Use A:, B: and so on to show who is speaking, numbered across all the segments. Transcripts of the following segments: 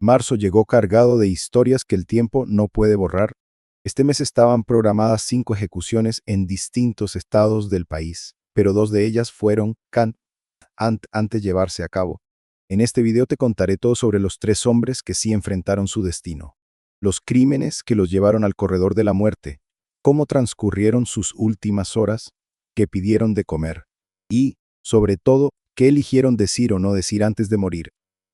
A: Marzo llegó cargado de historias que el tiempo no puede borrar. Este mes estaban programadas 5 ejecuciones en distintos estados del país, pero 2 de ellas fueron antes de llevarse a cabo. En este video te contaré todo sobre los 3 hombres que sí enfrentaron su destino, los crímenes que los llevaron al corredor de la muerte, cómo transcurrieron sus últimas horas, qué pidieron de comer y, sobre todo, qué eligieron decir o no decir antes de morir.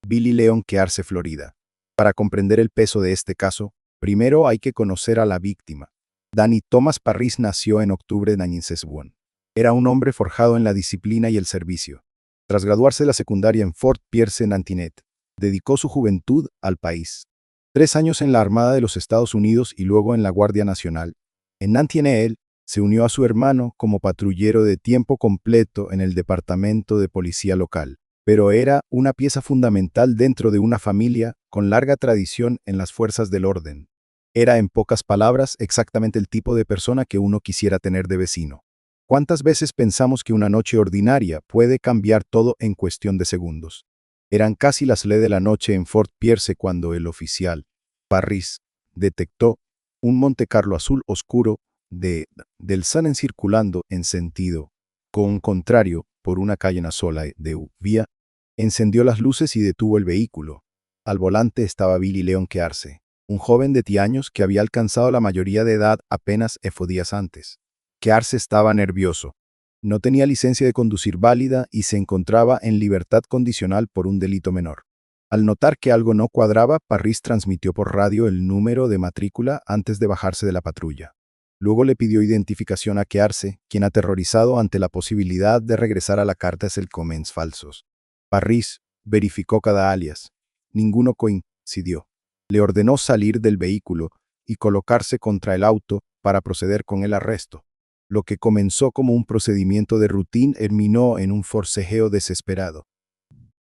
A: Billy Leon Kearse, Florida. Para comprender el peso de este caso, primero hay que conocer a la víctima. Danny Thomas Parris nació en octubre de 1961. Era un hombre forjado en la disciplina y el servicio. Tras graduarse de la secundaria en Fort Pierce, Nantinet, dedicó su juventud al país. 3 años en la Armada de los Estados Unidos y luego en la Guardia Nacional. En Nantinet, se unió a su hermano como patrullero de tiempo completo en el departamento de policía local, pero era una pieza fundamental dentro de una familia con larga tradición en las fuerzas del orden. Era, en pocas palabras, exactamente el tipo de persona que uno quisiera tener de vecino. ¿Cuántas veces pensamos que una noche ordinaria puede cambiar todo en cuestión de segundos? Eran casi las 11 de la noche en Fort Pierce cuando el oficial Parris detectó un Montecarlo azul oscuro del Sun circulando en sentido contrario por una calle sola de vía. Encendió las luces y detuvo el vehículo. Al volante estaba Billy Leon Kearse, un joven de 10 años que había alcanzado la mayoría de edad apenas días antes. Kearse estaba nervioso. No tenía licencia de conducir válida y se encontraba en libertad condicional por un delito menor. Al notar que algo no cuadraba, Parris transmitió por radio el número de matrícula antes de bajarse de la patrulla. Luego le pidió identificación a Kearse, quien, aterrorizado ante la posibilidad de regresar a la carta el comments falsos. Parris verificó cada alias. Ninguno coincidió. Le ordenó salir del vehículo y colocarse contra el auto para proceder con el arresto. Lo que comenzó como un procedimiento de rutina terminó en un forcejeo desesperado.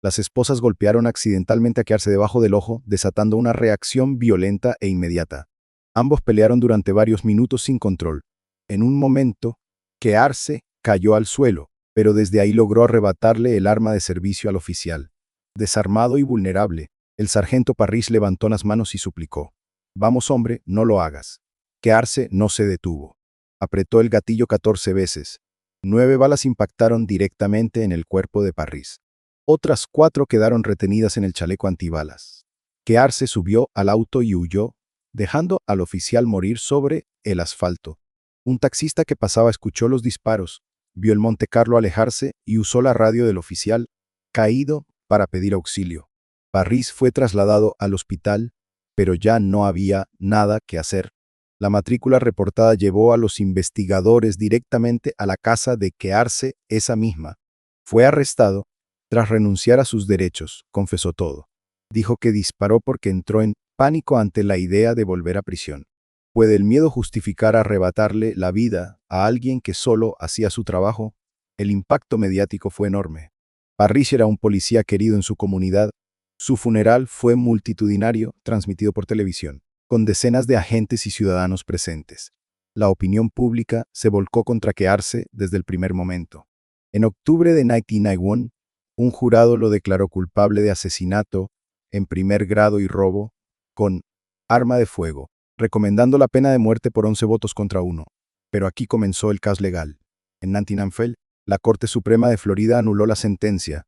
A: Las esposas golpearon accidentalmente a Kearse debajo del ojo, desatando una reacción violenta e inmediata. Ambos pelearon durante varios minutos sin control. En un momento, Kearse cayó al suelo, pero desde ahí logró arrebatarle el arma de servicio al oficial. Desarmado y vulnerable, el sargento Parris levantó las manos y suplicó: «Vamos, hombre, no lo hagas». Kearse no se detuvo. Apretó el gatillo 14 veces. 9 balas impactaron directamente en el cuerpo de Parris. Otras 4 quedaron retenidas en el chaleco antibalas. Kearse subió al auto y huyó, dejando al oficial morir sobre el asfalto. Un taxista que pasaba escuchó los disparos, vio el Montecarlo alejarse y usó la radio del oficial caído para pedir auxilio. Parris fue trasladado al hospital, pero ya no había nada que hacer. La matrícula reportada llevó a los investigadores directamente a la casa de Kearse esa misma. Fue arrestado. Tras renunciar a sus derechos, confesó todo. Dijo que disparó porque entró en pánico ante la idea de volver a prisión. ¿Puede el miedo justificar arrebatarle la vida a alguien que solo hacía su trabajo? El impacto mediático fue enorme. Parris era un policía querido en su comunidad. Su funeral fue multitudinario, transmitido por televisión, con decenas de agentes y ciudadanos presentes. La opinión pública se volcó contra Kearse desde el primer momento. En octubre de 1991, un jurado lo declaró culpable de asesinato en primer grado y robo con arma de fuego, recomendando la pena de muerte por 11 votos contra 1. Pero aquí comenzó el caos legal. En Nantinnanfel, la Corte Suprema de Florida anuló la sentencia.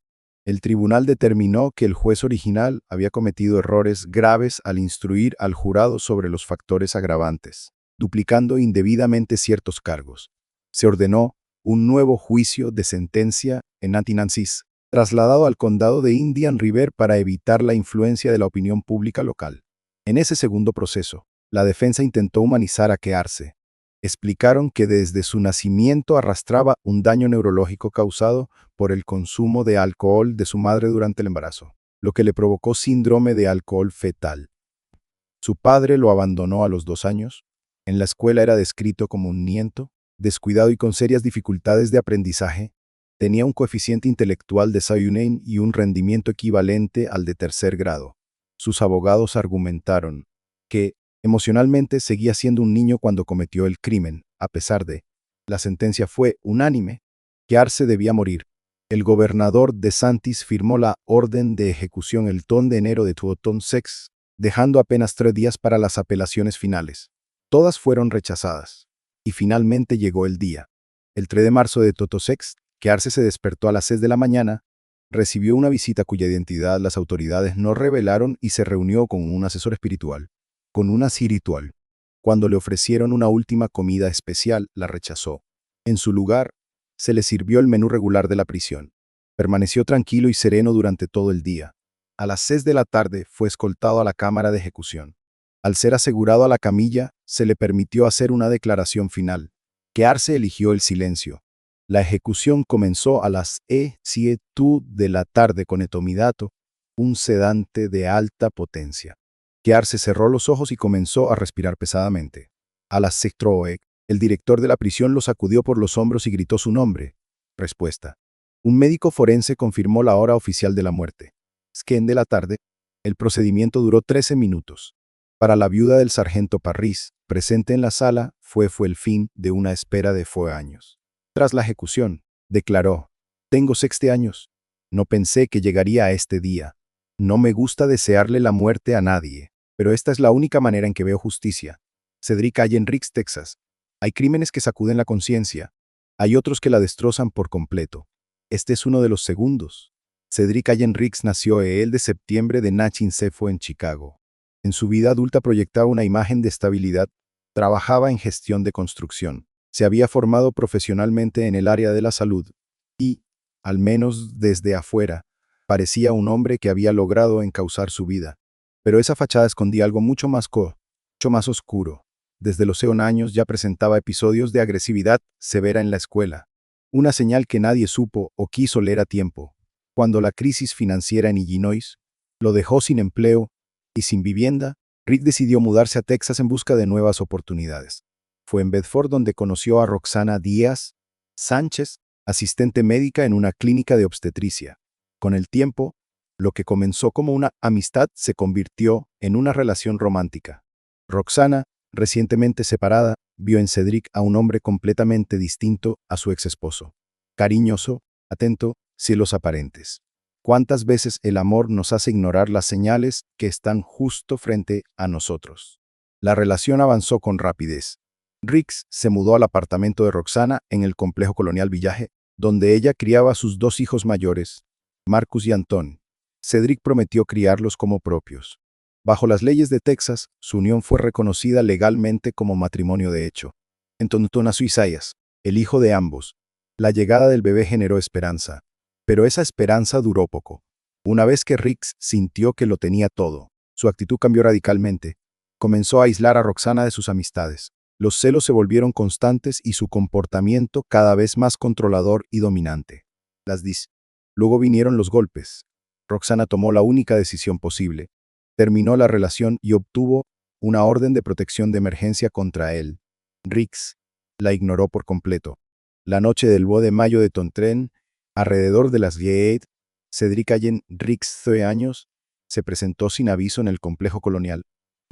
A: El tribunal determinó que el juez original había cometido errores graves al instruir al jurado sobre los factores agravantes, duplicando indebidamente ciertos cargos. Se ordenó un nuevo juicio de sentencia en Nantinnansis, trasladado al condado de Indian River para evitar la influencia de la opinión pública local. En ese segundo proceso, la defensa intentó humanizar a Kearse. Explicaron que desde su nacimiento arrastraba un daño neurológico causado por el consumo de alcohol de su madre durante el embarazo, lo que le provocó síndrome de alcohol fetal. Su padre lo abandonó a los 2 años. En la escuela era descrito como un niño, descuidado y con serias dificultades de aprendizaje. Tenía un coeficiente intelectual de 6 y un rendimiento equivalente al de 3er grado. Sus abogados argumentaron que emocionalmente seguía siendo un niño cuando cometió el crimen, a pesar de. La sentencia fue unánime. Kearse debía morir. El gobernador DeSantis firmó la orden de ejecución el 2 de enero de 2006, dejando apenas 3 días para las apelaciones finales. Todas fueron rechazadas. Y finalmente llegó el día. El 3 de marzo de 2006, que Arce se despertó a las 6 de la mañana, recibió una visita cuya identidad las autoridades no revelaron y se reunió con un asesor espiritual, con una espiritual. Cuando le ofrecieron una última comida especial, la rechazó. En su lugar, se le sirvió el menú regular de la prisión. Permaneció tranquilo y sereno durante todo el día. A las 6 de la tarde fue escoltado a la cámara de ejecución. Al ser asegurado a la camilla, se le permitió hacer una declaración final, que Arce eligió el silencio. La ejecución comenzó a las 7 de la tarde con etomidato, un sedante de alta potencia. Que Arce cerró los ojos y comenzó a respirar pesadamente. A las 6, el director de la prisión lo sacudió por los hombros y gritó su nombre. Respuesta. Un médico forense confirmó la hora oficial de la muerte. 7 de la tarde. El procedimiento duró 13 minutos. Para la viuda del sargento Parris, presente en la sala, fue el fin de una espera de años. Tras la ejecución, declaró: «Tengo 60 años. No pensé que llegaría a este día. No me gusta desearle la muerte a nadie, pero esta es la única manera en que veo justicia». Cedric Allen Rix, Texas. Hay crímenes que sacuden la conciencia. Hay otros que la destrozan por completo. Este es uno de los segundos. Cedric Allen Rix nació el de septiembre de Nachingwea en Chicago. En su vida adulta proyectaba una imagen de estabilidad. Trabajaba en gestión de construcción. Se había formado profesionalmente en el área de la salud y, al menos desde afuera, parecía un hombre que había logrado encauzar su vida. Pero esa fachada escondía algo mucho más oscuro. Desde los 6 años ya presentaba episodios de agresividad severa en la escuela. Una señal que nadie supo o quiso leer a tiempo. Cuando la crisis financiera en Illinois lo dejó sin empleo y sin vivienda, Rick decidió mudarse a Texas en busca de nuevas oportunidades. Fue en Bedford donde conoció a Roxana Díaz Sánchez, asistente médica en una clínica de obstetricia. Con el tiempo, lo que comenzó como una amistad se convirtió en una relación romántica. Roxana, recientemente separada, vio en Cedric a un hombre completamente distinto a su ex esposo. Cariñoso, atento, cielos aparentes. ¿Cuántas veces el amor nos hace ignorar las señales que están justo frente a nosotros? La relación avanzó con rapidez. Rix se mudó al apartamento de Roxana en el complejo colonial Village, donde ella criaba a sus 2 hijos mayores, Marcus y Antón. Cedric prometió criarlos como propios. Bajo las leyes de Texas, su unión fue reconocida legalmente como matrimonio de hecho. Entonces nació Isaías, el hijo de ambos. La llegada del bebé generó esperanza. Pero esa esperanza duró poco. Una vez que Rix sintió que lo tenía todo, su actitud cambió radicalmente. Comenzó a aislar a Roxana de sus amistades. Los celos se volvieron constantes y su comportamiento cada vez más controlador y dominante. Luego vinieron los golpes. Roxana tomó la única decisión posible. Terminó la relación y obtuvo una orden de protección de emergencia contra él. Rix la ignoró por completo. La noche del 2 de mayo de Tontren, alrededor de las 10, Cedric Allen Rix, 13 años, se presentó sin aviso en el complejo colonial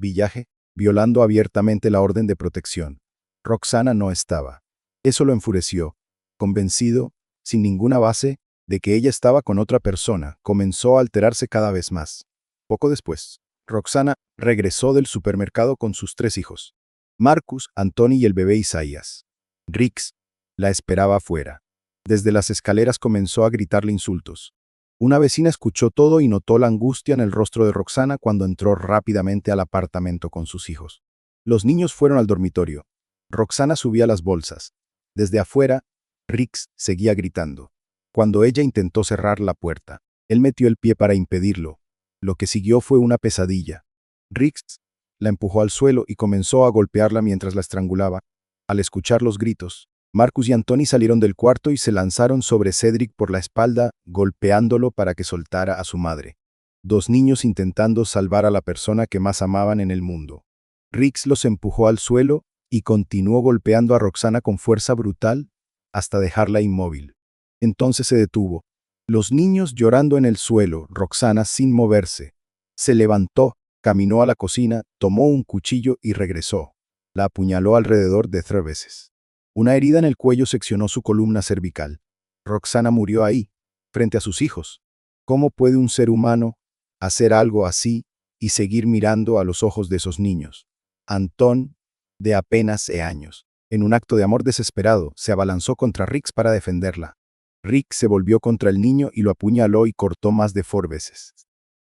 A: Village, violando abiertamente la orden de protección. Roxana no estaba. Eso lo enfureció. Convencido, sin ninguna base, de que ella estaba con otra persona, comenzó a alterarse cada vez más. Poco después, Roxana regresó del supermercado con sus 3 hijos, Marcus, Antoni y el bebé Isaías. Rix la esperaba afuera. Desde las escaleras comenzó a gritarle insultos. Una vecina escuchó todo y notó la angustia en el rostro de Roxana cuando entró rápidamente al apartamento con sus hijos. Los niños fueron al dormitorio. Roxana subía las bolsas. Desde afuera, Rix seguía gritando. Cuando ella intentó cerrar la puerta, él metió el pie para impedirlo. Lo que siguió fue una pesadilla. Rix la empujó al suelo y comenzó a golpearla mientras la estrangulaba. Al escuchar los gritos, Marcus y Antoni salieron del cuarto y se lanzaron sobre Cedric por la espalda, golpeándolo para que soltara a su madre. 2 niños intentando salvar a la persona que más amaban en el mundo. Rix los empujó al suelo y continuó golpeando a Roxana con fuerza brutal hasta dejarla inmóvil. Entonces se detuvo. Los niños llorando en el suelo, Roxana sin moverse. Se levantó, caminó a la cocina, tomó un cuchillo y regresó. La apuñaló alrededor de 3 veces. Una herida en el cuello seccionó su columna cervical. Roxana murió ahí. frente a sus hijos. ¿Cómo puede un ser humano hacer algo así y seguir mirando a los ojos de esos niños? Antón, de apenas años, en un acto de amor desesperado, se abalanzó contra Rix para defenderla. Rick se volvió contra el niño y lo apuñaló y cortó más de 4 veces.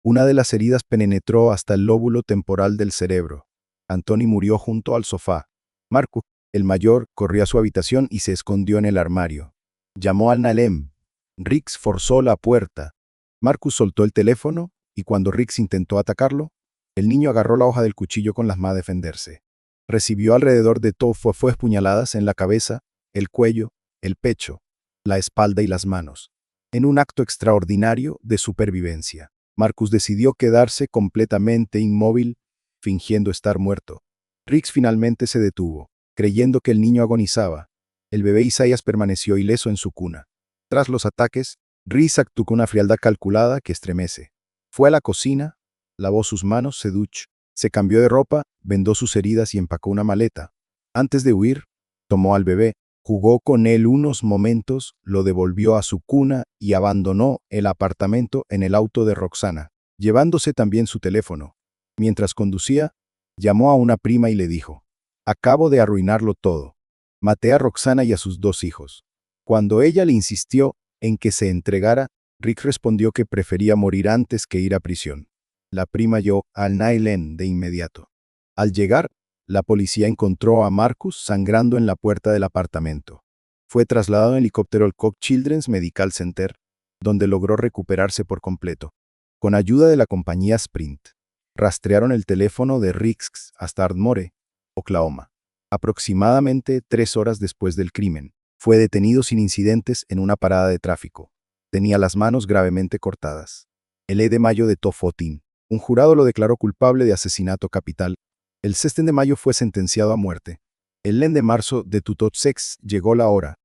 A: Una de las heridas penetró hasta el lóbulo temporal del cerebro. Antoni murió junto al sofá. Marcus, el mayor, corrió a su habitación y se escondió en el armario. Llamó al Nalem. Rix forzó la puerta. Marcus soltó el teléfono y cuando Rix intentó atacarlo, el niño agarró la hoja del cuchillo con las manos a defenderse. Recibió alrededor de todo fue puñaladas en la cabeza, el cuello, el pecho, la espalda y las manos. En un acto extraordinario de supervivencia, Marcus decidió quedarse completamente inmóvil, fingiendo estar muerto. Rix finalmente se detuvo, creyendo que el niño agonizaba. El bebé Isaías permaneció ileso en su cuna. Tras los ataques, Rix actuó con una frialdad calculada que estremece. Fue a la cocina, lavó sus manos, se duchó, se cambió de ropa, vendó sus heridas y empacó una maleta. Antes de huir, tomó al bebé, jugó con él unos momentos, lo devolvió a su cuna y abandonó el apartamento en el auto de Roxana, llevándose también su teléfono. Mientras conducía, llamó a una prima y le dijo: «Acabo de arruinarlo todo. Maté a Roxana y a sus 2 hijos». Cuando ella le insistió en que se entregara, Rick respondió que prefería morir antes que ir a prisión. La prima llamó al Nailen de inmediato. Al llegar, la policía encontró a Marcus sangrando en la puerta del apartamento. Fue trasladado en helicóptero al Cook Children's Medical Center, donde logró recuperarse por completo. Con ayuda de la compañía Sprint, rastrearon el teléfono de Rix hasta Ardmore, Oklahoma. Aproximadamente 3 horas después del crimen, fue detenido sin incidentes en una parada de tráfico. Tenía las manos gravemente cortadas. El 10 de mayo de Tofotín, un jurado lo declaró culpable de asesinato capital. El 6 de mayo fue sentenciado a muerte. El 10 de marzo de Tutotsex llegó la hora.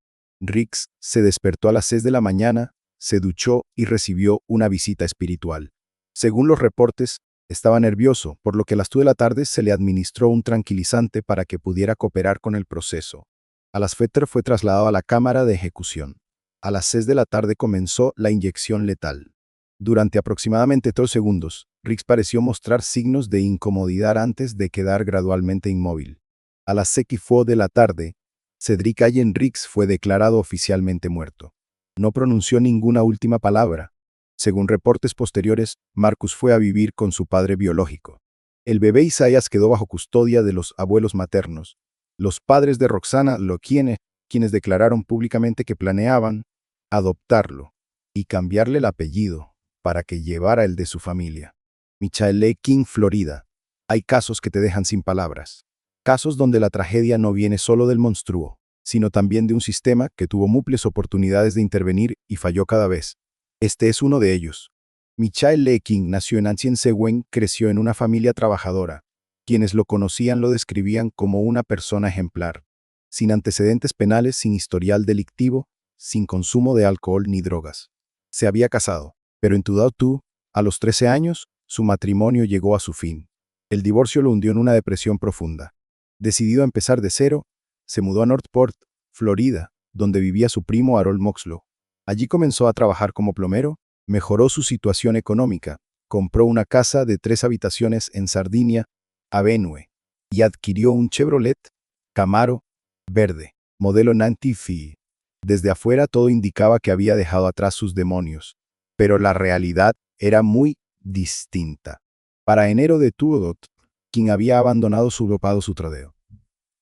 A: Rix se despertó a las 6 de la mañana, se duchó y recibió una visita espiritual. Según los reportes, estaba nervioso, por lo que a las 2 de la tarde se le administró un tranquilizante para que pudiera cooperar con el proceso. A las 4 fue trasladado a la cámara de ejecución. A las 6 de la tarde comenzó la inyección letal. Durante aproximadamente 3 segundos, Rix pareció mostrar signos de incomodidad antes de quedar gradualmente inmóvil. A las 6:04 de la tarde, Cedric Allen Rix fue declarado oficialmente muerto. No pronunció ninguna última palabra. Según reportes posteriores, Marcus fue a vivir con su padre biológico. El bebé Isaías quedó bajo custodia de los abuelos maternos. Los padres de Roxana quienes declararon públicamente que planeaban adoptarlo y cambiarle el apellido para que llevara el de su familia. Michael King, Florida. Hay casos que te dejan sin palabras. Casos donde la tragedia no viene solo del monstruo, sino también de un sistema que tuvo múltiples oportunidades de intervenir y falló cada vez. Este es uno de ellos. Michael King nació en Ancien-Sewen, creció en una familia trabajadora. Quienes lo conocían lo describían como una persona ejemplar, sin antecedentes penales, sin historial delictivo, sin consumo de alcohol ni drogas. Se había casado, pero en Tudautu, a los 13 años, su matrimonio llegó a su fin. El divorcio lo hundió en una depresión profunda. Decidido a empezar de cero, se mudó a Northport, Florida, donde vivía su primo Harold Moxlow. Allí comenzó a trabajar como plomero, mejoró su situación económica, compró una casa de 3 habitaciones en Sardinia Avenue y adquirió un Chevrolet Camaro verde, modelo 90F. Desde afuera todo indicaba que había dejado atrás sus demonios, pero la realidad era muy distinta. Para enero de Tudot, quien había abandonado su tradeo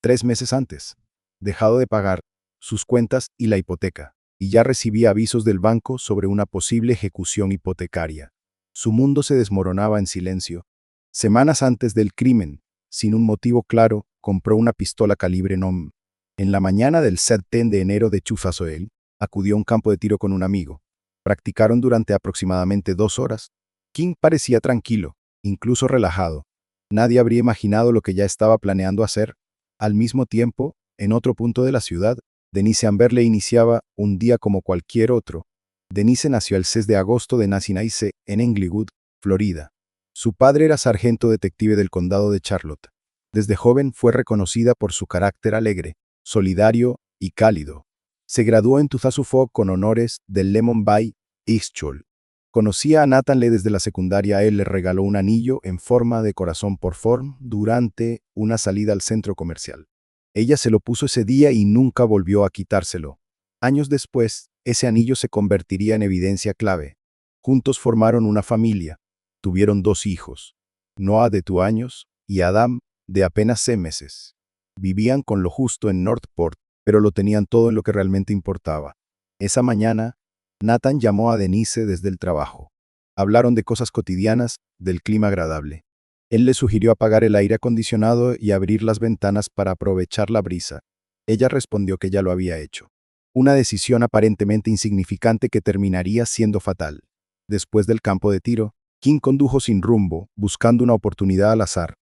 A: 3 meses antes, dejado de pagar sus cuentas y la hipoteca, y ya recibía avisos del banco sobre una posible ejecución hipotecaria. Su mundo se desmoronaba en silencio. Semanas antes del crimen, sin un motivo claro, compró una pistola calibre 9. En la mañana del 7 de enero de Chufasoel, acudió a un campo de tiro con un amigo. Practicaron durante aproximadamente 2 horas. King parecía tranquilo, incluso relajado. Nadie habría imaginado lo que ya estaba planeando hacer. Al mismo tiempo, en otro punto de la ciudad, Denise Amberle iniciaba un día como cualquier otro. Denise nació el 6 de agosto de Nassinaise, en Englewood, Florida. Su padre era sargento detective del condado de Charlotte. Desde joven fue reconocida por su carácter alegre, solidario y cálido. Se graduó en Tuzazu Fogg con honores del Lemon Bay Ischol. Conocía a Nathan Lee desde la secundaria. Él le regaló un anillo en forma de corazón por Form durante una salida al centro comercial. Ella se lo puso ese día y nunca volvió a quitárselo. Años después, ese anillo se convertiría en evidencia clave. Juntos formaron una familia. Tuvieron 2 hijos, Noah de 2 años y Adam de apenas 6 meses. Vivían con lo justo en Northport, pero lo tenían todo en lo que realmente importaba. Esa mañana, Nathan llamó a Denise desde el trabajo. Hablaron de cosas cotidianas, del clima agradable. Él le sugirió apagar el aire acondicionado y abrir las ventanas para aprovechar la brisa. Ella respondió que ya lo había hecho. Una decisión aparentemente insignificante que terminaría siendo fatal. Después del campo de tiro, King condujo sin rumbo, buscando una oportunidad al azar.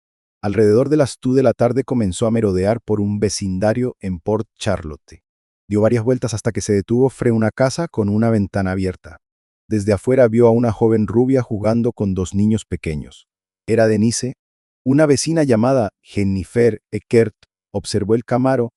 A: Alrededor de las 2 de la tarde comenzó a merodear por un vecindario en Port Charlotte. Dio varias vueltas hasta que se detuvo frente a una casa con una ventana abierta. Desde afuera vio a una joven rubia jugando con 2 niños pequeños. Era Denise. Una vecina llamada Jennifer Eckert observó el Camaro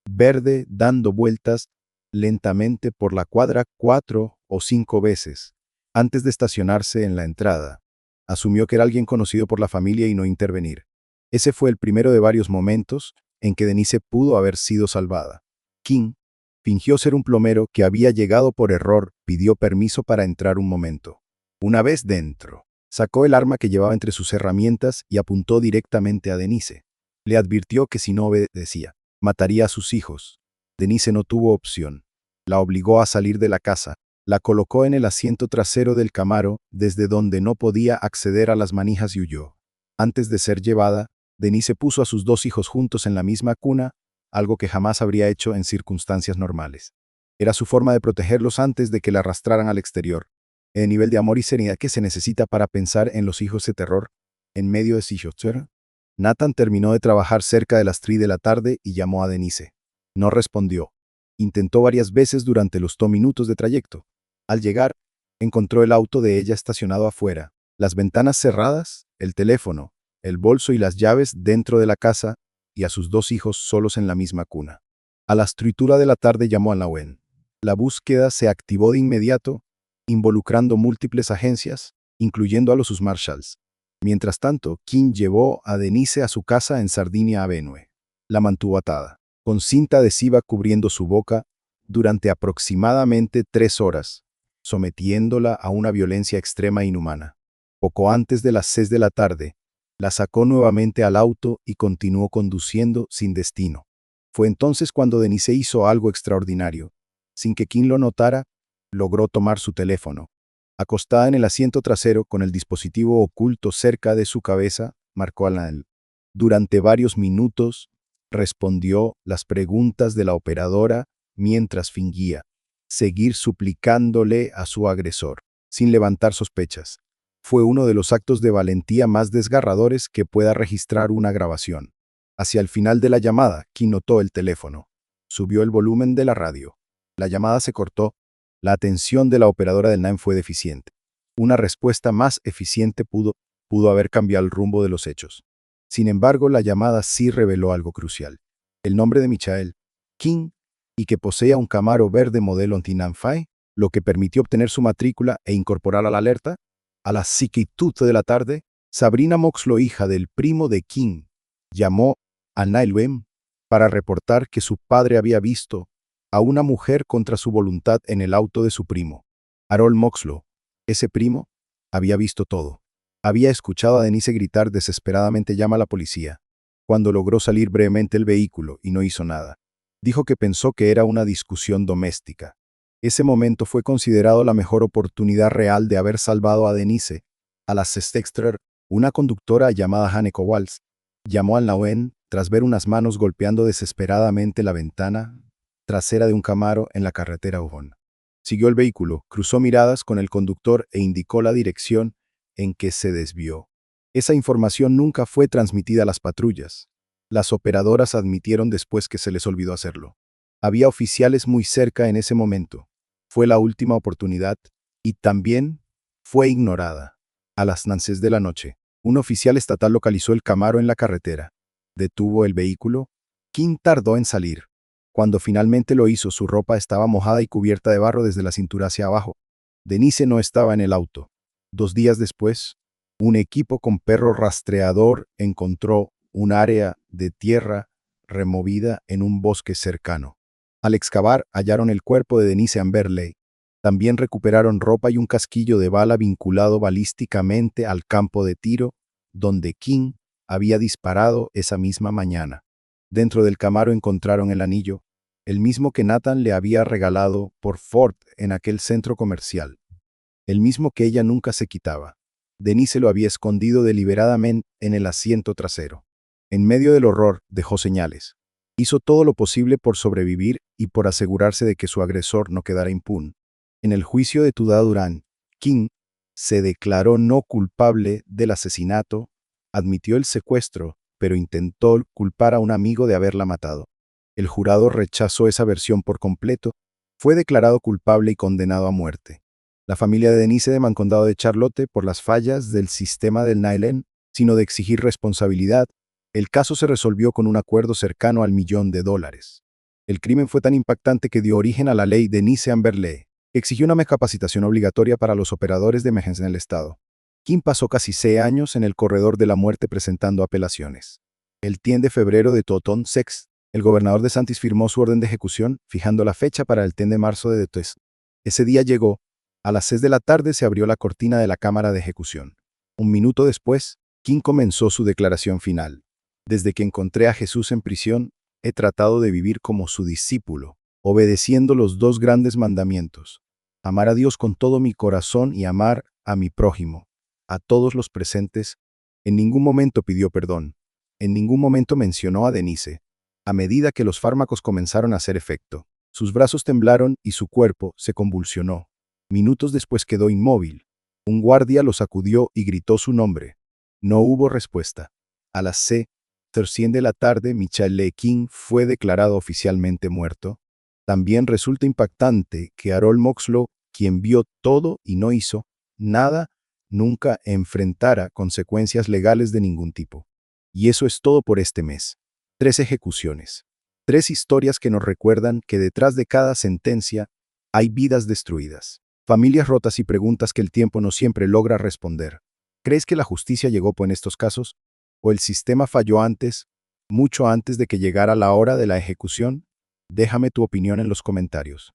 A: verde dando vueltas lentamente por la cuadra 4 o 5 veces, antes de estacionarse en la entrada. Asumió que era alguien conocido por la familia y no intervenir. Ese fue el primero de varios momentos en que Denise pudo haber sido salvada. King fingió ser un plomero que había llegado por error, pidió permiso para entrar un momento. Una vez dentro, sacó el arma que llevaba entre sus herramientas y apuntó directamente a Denise. Le advirtió que si no obedecía, mataría a sus hijos. Denise no tuvo opción. La obligó a salir de la casa. La colocó en el asiento trasero del Camaro, desde donde no podía acceder a las manijas y huyó. Antes de ser llevada, Denise puso a sus 2 hijos juntos en la misma cuna, algo que jamás habría hecho en circunstancias normales. Era su forma de protegerlos antes de que la arrastraran al exterior. El nivel de amor y serenidad que se necesita para pensar en los hijos de terror, en medio de Sijocher. Nathan terminó de trabajar cerca de las 3 de la tarde y llamó a Denise. No respondió. Intentó varias veces durante los 2 minutos de trayecto. Al llegar, encontró el auto de ella estacionado afuera, las ventanas cerradas, el teléfono, el bolso y las llaves dentro de la casa y a sus 2 hijos solos en la misma cuna. A las 3 de la tarde llamó a Nauen. La búsqueda se activó de inmediato, involucrando múltiples agencias, incluyendo a los sus marshals. Mientras tanto, King llevó a Denise a su casa en Sardinia Avenue. La mantuvo atada, con cinta adhesiva cubriendo su boca, durante aproximadamente 3 horas, sometiéndola a una violencia extrema e inhumana. Poco antes de las 6 de la tarde, la sacó nuevamente al auto y continuó conduciendo sin destino. Fue entonces cuando Denise hizo algo extraordinario. Sin que King lo notara, logró tomar su teléfono. Acostada en el asiento trasero con el dispositivo oculto cerca de su cabeza, marcó a Lionel. Durante varios minutos, respondió las preguntas de la operadora mientras fingía seguir suplicándole a su agresor, sin levantar sospechas. Fue uno de los actos de valentía más desgarradores que pueda registrar una grabación. Hacia el final de la llamada, King notó el teléfono. Subió el volumen de la radio. La llamada se cortó. La atención de la operadora del 9 fue deficiente. Una respuesta más eficiente pudo haber cambiado el rumbo de los hechos. Sin embargo, la llamada sí reveló algo crucial. El nombre de Michael King y que poseía un Camaro verde modelo 1995, lo que permitió obtener su matrícula e incorporar a la alerta. A las 7:15 de la tarde, Sabrina Moxlow, hija del primo de King, llamó a 911 para reportar que su padre había visto a una mujer contra su voluntad en el auto de su primo. Harold Moxlow, ese primo, había visto todo. Había escuchado a Denise gritar desesperadamente «Llama a la policía», cuando logró salir brevemente del vehículo y no hizo nada. Dijo que pensó que era una discusión doméstica. Ese momento fue considerado la mejor oportunidad real de haber salvado a Denise. A las 6:00, una conductora llamada Haneke Walls llamó al 911 tras ver unas manos golpeando desesperadamente la ventana trasera de un Camaro en la carretera Ujón. Siguió el vehículo, cruzó miradas con el conductor e indicó la dirección en que se desvió. Esa información nunca fue transmitida a las patrullas. Las operadoras admitieron después que se les olvidó hacerlo. Había oficiales muy cerca en ese momento. Fue la última oportunidad y también fue ignorada. A las 9 de la noche, un oficial estatal localizó el Camaro en la carretera. Detuvo el vehículo. King tardó en salir. Cuando finalmente lo hizo, su ropa estaba mojada y cubierta de barro desde la cintura hacia abajo. Denise no estaba en el auto. 2 días después, un equipo con perro rastreador encontró un área de tierra removida en un bosque cercano. Al excavar, hallaron el cuerpo de Denise Amberley. También recuperaron ropa y un casquillo de bala vinculado balísticamente al campo de tiro, donde King había disparado esa misma mañana. Dentro del Camaro encontraron el anillo, el mismo que Nathan le había regalado por Ford en aquel centro comercial, el mismo que ella nunca se quitaba. Denise lo había escondido deliberadamente en el asiento trasero. En medio del horror, dejó señales. Hizo todo lo posible por sobrevivir y por asegurarse de que su agresor no quedara impune. En el juicio de Tudor Durán, King se declaró no culpable del asesinato, admitió el secuestro, pero intentó culpar a un amigo de haberla matado. El jurado rechazó esa versión por completo, fue declarado culpable y condenado a muerte. La familia de Denise demandó al condado de Charlotte por las fallas del sistema del Nylon, sino de exigir responsabilidad. El caso se resolvió con un acuerdo cercano al $1.000.000. El crimen fue tan impactante que dio origen a la ley Denise Amberley, que exigió una capacitación obligatoria para los operadores de emergencia en el estado. King pasó casi 6 años en el corredor de la muerte presentando apelaciones. El 10 de febrero de 2006, el gobernador DeSantis firmó su orden de ejecución, fijando la fecha para el 10 de marzo de 2006. Ese día llegó. A las 6 de la tarde se abrió la cortina de la cámara de ejecución. Un minuto después, King comenzó su declaración final. Desde que encontré a Jesús en prisión, he tratado de vivir como su discípulo, obedeciendo los 2 grandes mandamientos: amar a Dios con todo mi corazón y amar a mi prójimo. A todos los presentes, en ningún momento pidió perdón. En ningún momento mencionó a Denise. A medida que los fármacos comenzaron a hacer efecto, sus brazos temblaron y su cuerpo se convulsionó. Minutos después quedó inmóvil. Un guardia lo sacudió y gritó su nombre. No hubo respuesta. A las 6:00 de la tarde, Michael Lee King fue declarado oficialmente muerto. También resulta impactante que Harold Moxlow, quien vio todo y no hizo nada, nunca enfrentara consecuencias legales de ningún tipo. Y eso es todo por este mes. 3 ejecuciones. 3 historias que nos recuerdan que detrás de cada sentencia hay vidas destruidas, familias rotas y preguntas que el tiempo no siempre logra responder. ¿Crees que la justicia llegó en estos casos? ¿O el sistema falló antes, mucho antes de que llegara la hora de la ejecución? Déjame tu opinión en los comentarios.